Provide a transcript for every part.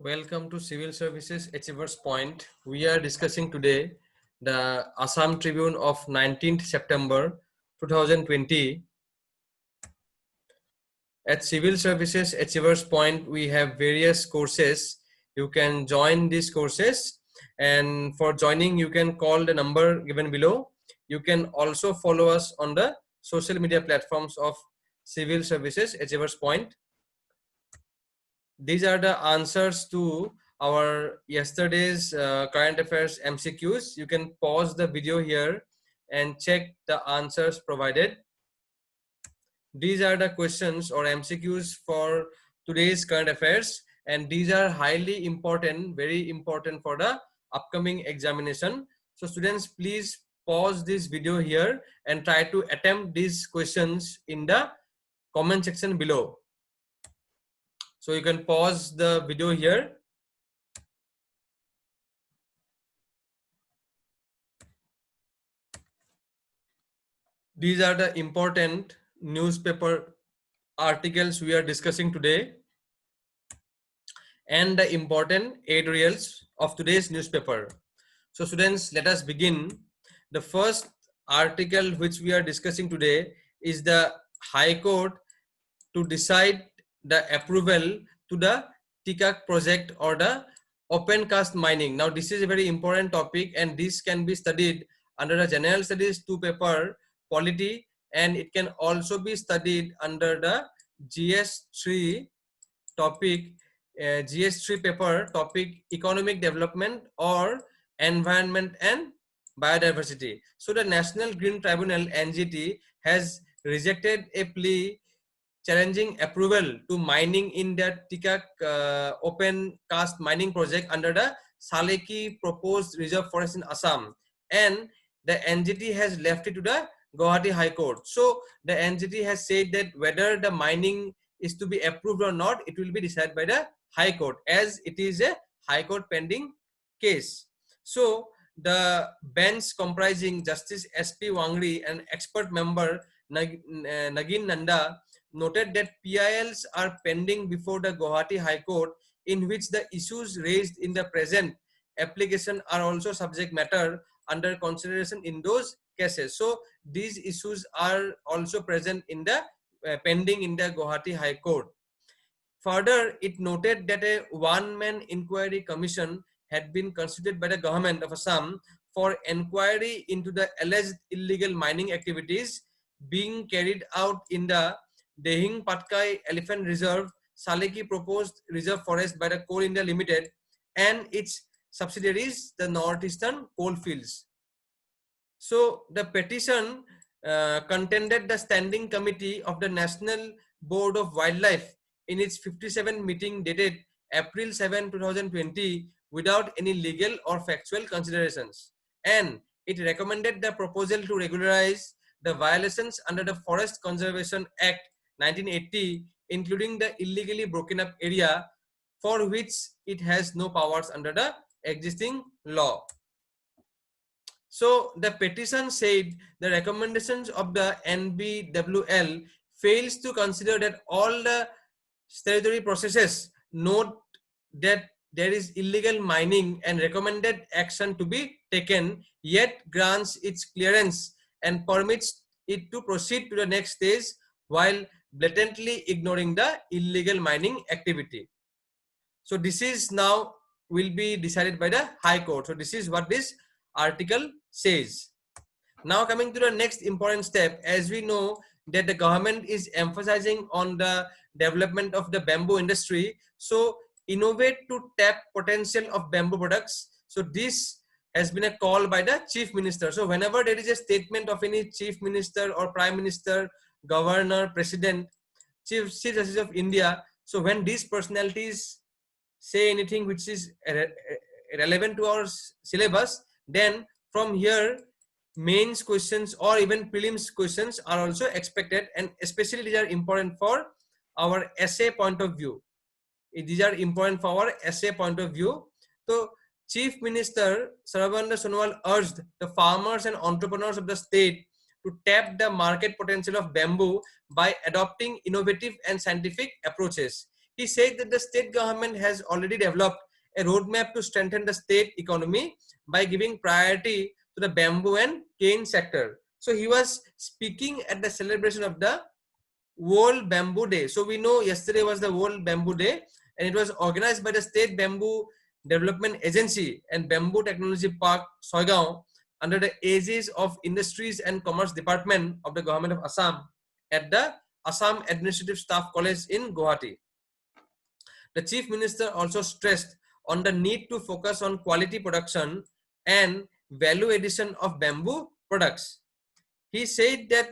Welcome to Civil Services Achievers Point. We are discussing today the Assam Tribune of 19th September 2020. At Civil Services Achievers Point, we have various courses. You can join these courses, and for joining, you can call the number given below. You can also follow us on the social media platforms of Civil Services Achievers Point. These are the answers to our yesterday's current affairs MCQs. You can pause the video here and check the answers provided. These are the questions or MCQs for today's current affairs, and these are highly important, very important for the upcoming examination. So students, please pause this video here and try to attempt these questions in the comment section below. So you can pause the video here. These are the important newspaper articles we are discussing today and the important editorials of today's newspaper. So students, let us begin. The first article which we are discussing today is the High Court to decide the approval to the Tikak project or the Opencast Mining. Now this is a very important topic, and this can be studied under the General Studies 2 paper Polity, and it can also be studied under the GS3 topic, GS3 paper topic Economic Development or Environment and Biodiversity. So the National Green Tribunal NGT has rejected a plea challenging approval to mining in the Tikak open cast mining project under the Saleki proposed reserve forest in Assam, and the NGT has left it to the Guwahati High Court. So the NGT has said that whether the mining is to be approved or not, it will be decided by the High Court, as it is a High Court pending case. So the bench comprising Justice SP Wangri and expert member Nagin Nanda noted that PILs are pending before the Guwahati High Court, in which the issues raised in the present application are also subject matter under consideration in those cases. So these issues are also present in the pending in the Guwahati High Court. Further, it noted that a one-man inquiry commission had been constituted by the government of Assam for inquiry into the alleged illegal mining activities being carried out in the Dehing Patkai Elephant Reserve, Saleki proposed reserve forest by the Coal India Limited and its subsidiaries, the Northeastern Coalfields. So the petition contended the Standing Committee of the National Board of Wildlife in its 57 meeting dated April 7, 2020 without any legal or factual considerations, and it recommended the proposal to regularize the violations under the Forest Conservation Act 1980, including the illegally broken up area for which it has no powers under the existing law. So the petition said the recommendations of the NBWL fails to consider that all the statutory processes note that there is illegal mining and recommended action to be taken, yet grants its clearance and permits it to proceed to the next stage while blatantly ignoring the illegal mining activity. So this is now will be decided by the High Court. So this is what this article says. Now coming to the next important step, as we know that the government is emphasizing on the development of the bamboo industry. So innovate to tap potential of bamboo products. So this has been a call by the Chief Minister. So whenever there is a statement of any Chief Minister or Prime Minister, Governor, President, Chief Justice of India, so when these personalities say anything which is relevant to our syllabus, then from here mains questions or even prelims questions are also expected, and especially these are important for our essay point of view. These are important for our essay point of view. So Chief Minister Sarabanda Sonowal urged the farmers and entrepreneurs of the state to tap the market potential of bamboo by adopting innovative and scientific approaches. He said that the state government has already developed a roadmap to strengthen the state economy by giving priority to the bamboo and cane sector. So he was speaking at the celebration of the World Bamboo Day. So we know yesterday was the World Bamboo Day, and it was organized by the State Bamboo Development Agency and Bamboo Technology Park, Soigaon, under the aegis of Industries and Commerce Department of the Government of Assam at the Assam Administrative Staff College in Guwahati. The Chief Minister also stressed on the need to focus on quality production and value addition of bamboo products. He said that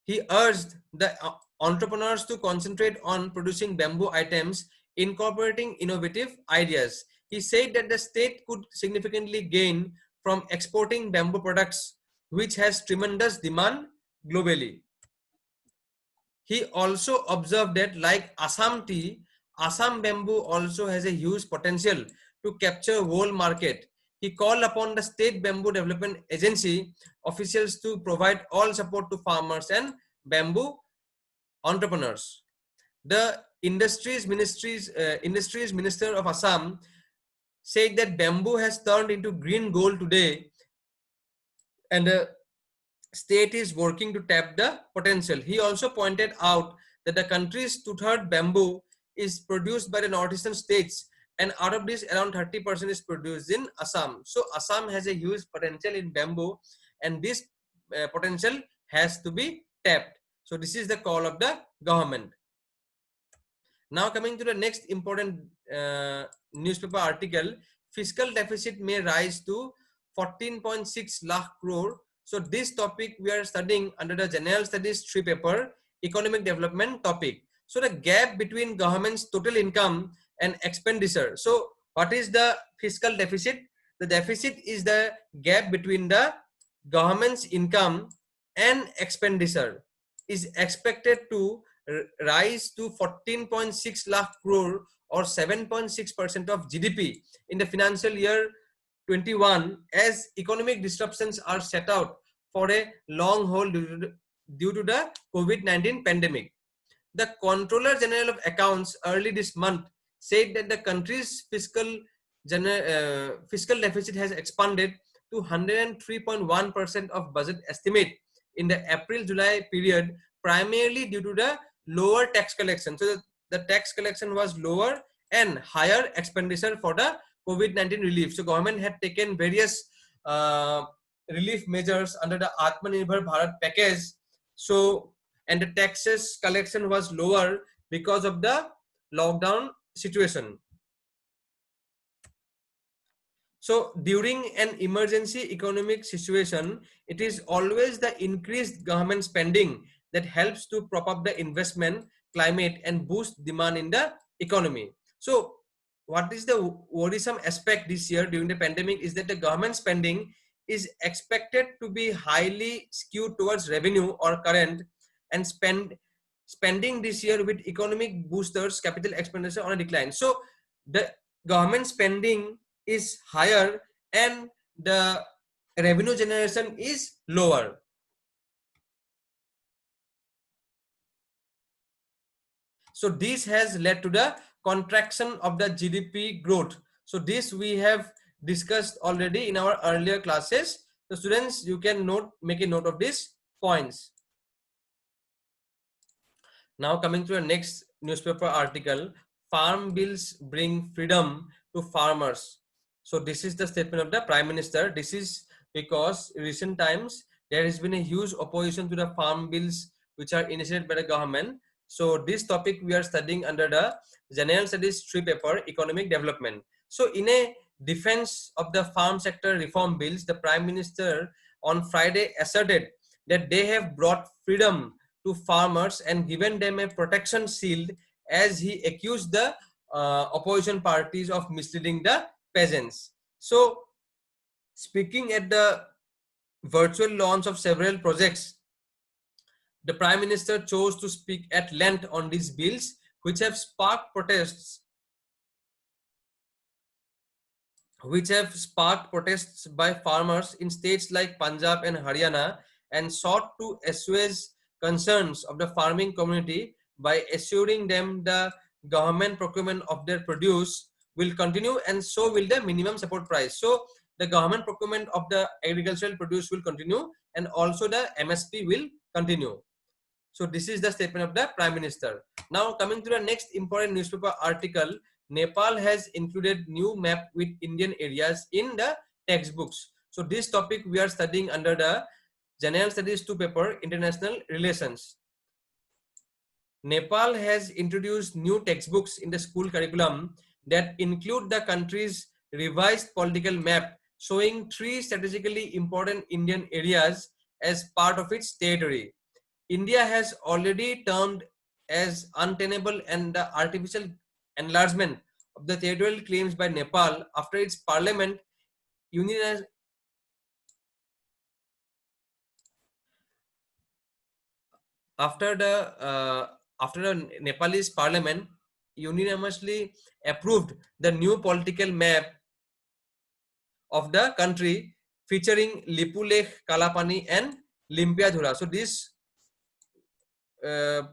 he urged the entrepreneurs to concentrate on producing bamboo items, incorporating innovative ideas. He said that the state could significantly gain from exporting bamboo products, which has tremendous demand globally. He also observed that, like Assam tea, Assam bamboo also has a huge potential to capture world market. He called upon the State Bamboo Development Agency officials to provide all support to farmers and bamboo entrepreneurs. The Industries Minister of Assam said that bamboo has turned into green gold today, and the state is working to tap the potential. He also pointed out that the country's two-thirds bamboo is produced by the northeastern states, and out of this around 30% is produced in Assam. So Assam has a huge potential in bamboo, and this potential has to be tapped. So this is the call of the government. Now coming to the next important newspaper article, fiscal deficit may rise to 14.6 lakh crore. So this topic we are studying under the General Studies 3 paper, economic development topic. So the gap between government's total income and expenditure. So what is the fiscal deficit? The deficit is the gap between the government's income and expenditure is expected to rise to 14.6 lakh crore or 7.6% of GDP in the financial year 21 as economic disruptions are set out for a long haul due to the COVID-19 pandemic. The Comptroller General of Accounts early this month said that the country's fiscal deficit has expanded to 103.1% of budget estimate in the April-July period, primarily due to the lower tax collection. So the tax collection was lower and higher expenditure for the COVID-19 relief. So government had taken various relief measures under the Atmanirbhar Bharat package. So, and the taxes collection was lower because of the lockdown situation. So during an emergency economic situation, it is always the increased government spending that helps to prop up the investment climate and boost demand in the economy. So what is the worrisome aspect this year during the pandemic is that the government spending is expected to be highly skewed towards revenue or current, and spending this year with economic boosters, capital expenditure on a decline. So the government spending is higher and the revenue generation is lower. So this has led to the contraction of the GDP growth. So this we have discussed already in our earlier classes. So students, you can make a note of these points. Now coming to the next newspaper article, farm bills bring freedom to farmers. So this is the statement of the Prime Minister. This is because in recent times there has been a huge opposition to the farm bills which are initiated by the government. So this topic we are studying under the General Studies 3 paper, economic development. So in a defense of the farm sector reform bills, the Prime Minister on Friday asserted that they have brought freedom to farmers and given them a protection shield, as he accused the opposition parties of misleading the peasants. So speaking at the virtual launch of several projects, the Prime Minister chose to speak at length on these bills, which have sparked protests by farmers in states like Punjab and Haryana, and sought to assuage concerns of the farming community by assuring them the government procurement of their produce will continue, and so will the minimum support price. So the government procurement of the agricultural produce will continue, and also the MSP will continue. So this is the statement of the Prime Minister. Now coming to the next important newspaper article, Nepal has included new map with Indian areas in the textbooks. So this topic we are studying under the General Studies 2 paper, International Relations. Nepal has introduced new textbooks in the school curriculum that include the country's revised political map showing 3 strategically important Indian areas as part of its territory. India has already termed as untenable and the artificial enlargement of the territorial claims by Nepal after its parliament after the Nepalese parliament unanimously approved the new political map of the country featuring Lipulekh, Kalapani and Limpiadhura. So these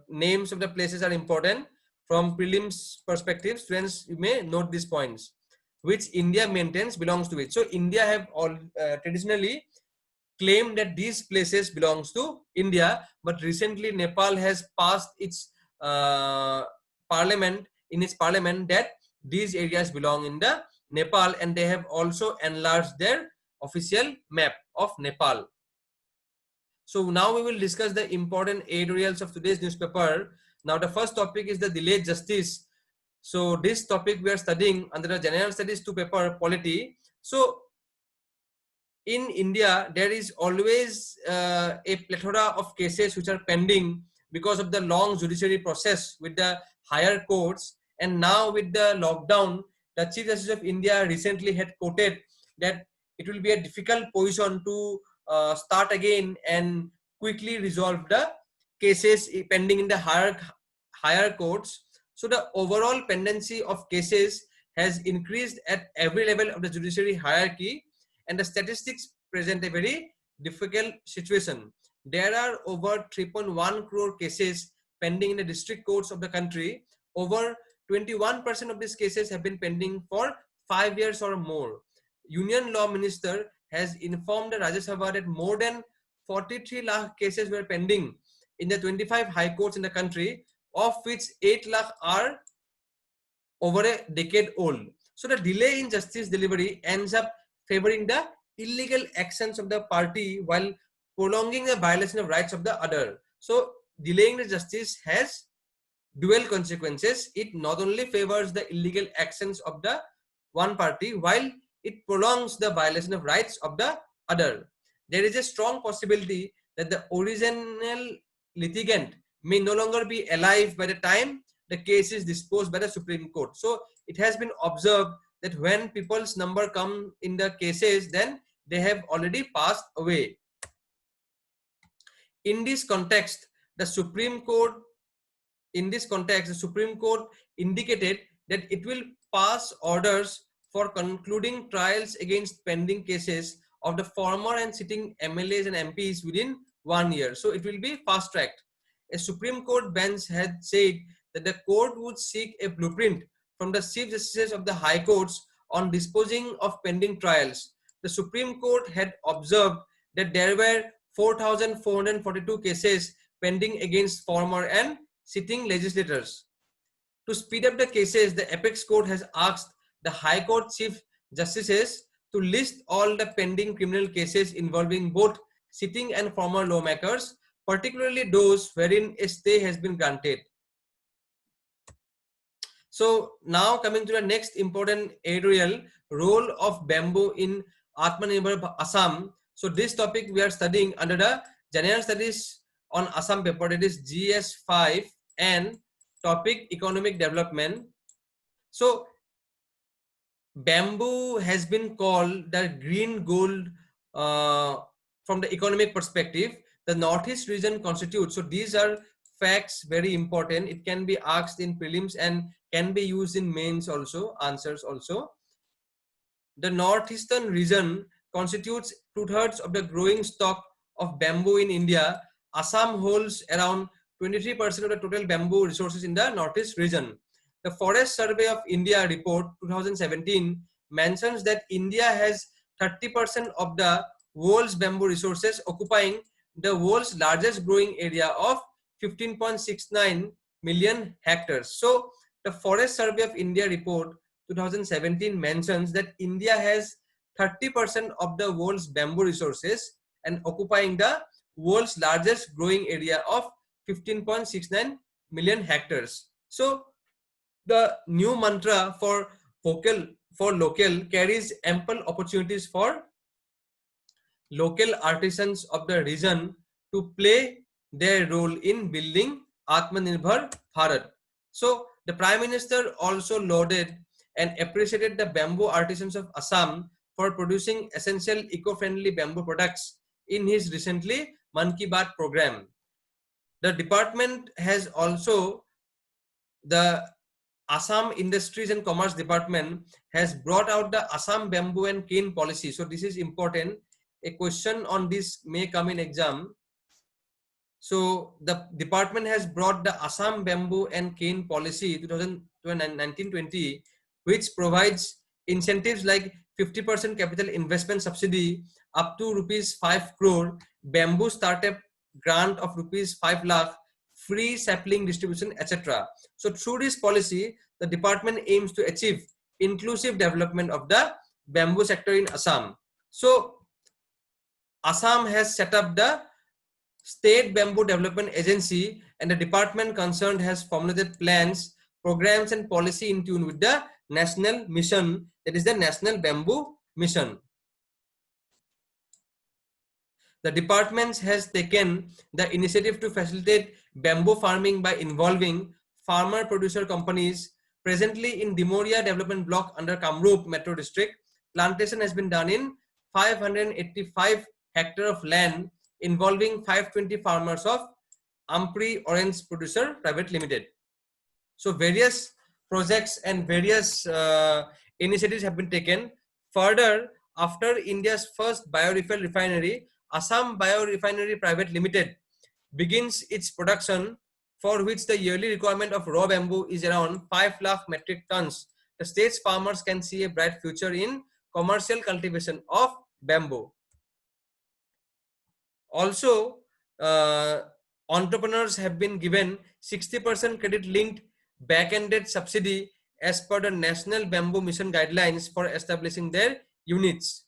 names of the places are important from prelims perspective. Students, you may note these points which India maintains belongs to it. So India have all traditionally claimed that these places belongs to India, but recently Nepal has passed its parliament that these areas belong in the Nepal, and they have also enlarged their official map of Nepal. So now we will discuss the important editorials of today's newspaper. Now the first topic is the delayed justice. So this topic we are studying under the General Studies 2 paper, Polity. So in India, there is always a plethora of cases which are pending because of the long judiciary process with the higher courts. And now with the lockdown, the Chief Justice of India recently had quoted that it will be a difficult position to start again and quickly resolve the cases pending in the higher courts. So the overall pendency of cases has increased at every level of the judiciary hierarchy, and the statistics present a very difficult situation. There are over 3.1 crore cases pending in the district courts of the country. Over 21% of these cases have been pending for 5 years or more. Union Law Minister has informed the Rajya Sabha that more than 43 lakh cases were pending in the 25 high courts in the country, of which 8 lakh are over a decade old. So the delay in justice delivery ends up favoring the illegal actions of the party while prolonging the violation of rights of the other. So delaying the justice has dual consequences. It not only favors the illegal actions of the one party while it prolongs the violation of rights of the other. There is a strong possibility that the original litigant may no longer be alive by the time the case is disposed by the Supreme Court. So it has been observed that when people's number come in the cases, then they have already passed away. In this context, the Supreme Court indicated that it will pass orders for concluding trials against pending cases of the former and sitting MLAs and MPs within 1 year. So it will be fast tracked. A Supreme Court bench had said that the court would seek a blueprint from the Chief Justices of the High Courts on disposing of pending trials. The Supreme Court had observed that there were 4,442 cases pending against former and sitting legislators. To speed up the cases, the Apex Court has asked the High Court Chief Justices to list all the pending criminal cases involving both sitting and former lawmakers, particularly those wherein a stay has been granted. So now coming to the next important editorial, role of bamboo in Atmanirbhar Assam. So this topic we are studying under the General Studies on Assam paper, that is GS5, and topic economic development. So bamboo has been called the green gold from the economic perspective. The Northeast region constitutes, so these are facts very important. It can be asked in prelims and can be used in mains also, answers also. The Northeastern region constitutes 2/3 of the growing stock of bamboo in India. Assam holds around 23% of the total bamboo resources in the Northeast region. The Forest Survey of India report 2017 mentions that India has 30% of the world's bamboo resources, occupying the world's largest growing area of 15.69 million hectares. So the Forest Survey of India report 2017 mentions that India has 30% of the world's bamboo resources and occupying the world's largest growing area of 15.69 million hectares. So the new mantra for local carries ample opportunities for local artisans of the region to play their role in building Atmanirbhar Bharat. So the Prime Minister also lauded and appreciated the bamboo artisans of Assam for producing essential eco-friendly bamboo products in his recently Man Ki Baat program. The department has also, the Assam Industries and Commerce Department has brought out the Assam Bamboo and Cane Policy. So this is important. A question on this may come in exam. So the department has brought the Assam Bamboo and Cane Policy 2019-20, which provides incentives like 50% capital investment subsidy up to rupees 5 crore, bamboo startup grant of rupees 5 lakh, free sapling distribution, etc. So through this policy, the department aims to achieve inclusive development of the bamboo sector in Assam. So Assam has set up the State Bamboo Development Agency, and the department concerned has formulated plans, programs and policy in tune with the national mission, that is the National Bamboo Mission. The department has taken the initiative to facilitate bamboo farming by involving farmer producer companies. Presently in Dimoria Development Block under Kamrup Metro District, plantation has been done in 585 hectares of land involving 520 farmers of Ampri Orange Producer Private Limited. So various projects and various initiatives have been taken. Further, after India's first biorefill refinery, Assam Biorefinery Private Limited begins its production, for which the yearly requirement of raw bamboo is around 5 lakh metric tons. The state's farmers can see a bright future in commercial cultivation of bamboo. Also, entrepreneurs have been given 60% credit linked back-ended subsidy as per the National Bamboo Mission guidelines for establishing their units.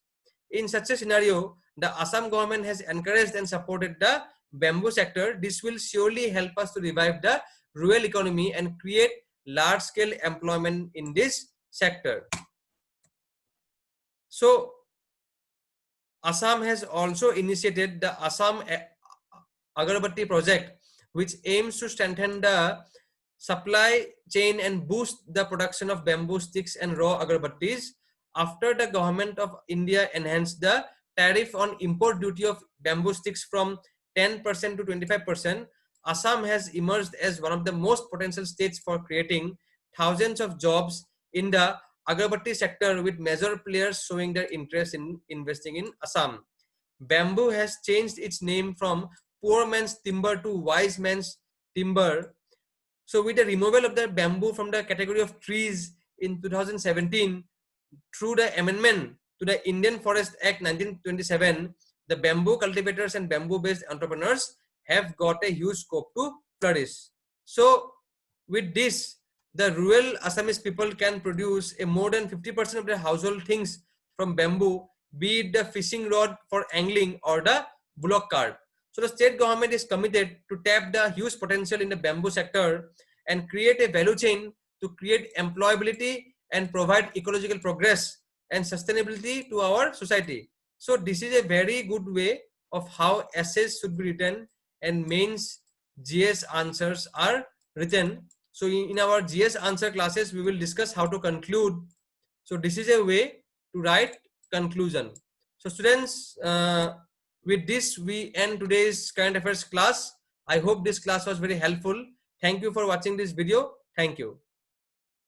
In such a scenario, the Assam government has encouraged and supported the bamboo sector. This will surely help us to revive the rural economy and create large-scale employment in this sector. So, Assam has also initiated the Assam Agarbatti project, which aims to strengthen the supply chain and boost the production of bamboo sticks and raw agarbattis. After the government of India enhanced the tariff on import duty of bamboo sticks from 10% to 25%, Assam has emerged as one of the most potential states for creating thousands of jobs in the agarbatti sector, with major players showing their interest in investing in Assam. Bamboo has changed its name from poor man's timber to wise man's timber. So with the removal of the bamboo from the category of trees in 2017, through the amendment to the Indian Forest Act 1927, the bamboo cultivators and bamboo-based entrepreneurs have got a huge scope to flourish. So with this, the rural Assamese people can produce a more than 50% of their household things from bamboo, be it the fishing rod for angling or the bullock cart. So the state government is committed to tap the huge potential in the bamboo sector and create a value chain to create employability and provide ecological progress and sustainability to our society. So this is a very good way of how essays should be written and mains GS answers are written. So in our GS answer classes, we will discuss how to conclude. So this is a way to write conclusion. So students, with this, we end today's current affairs class. I hope this class was very helpful. Thank you for watching this video. Thank you.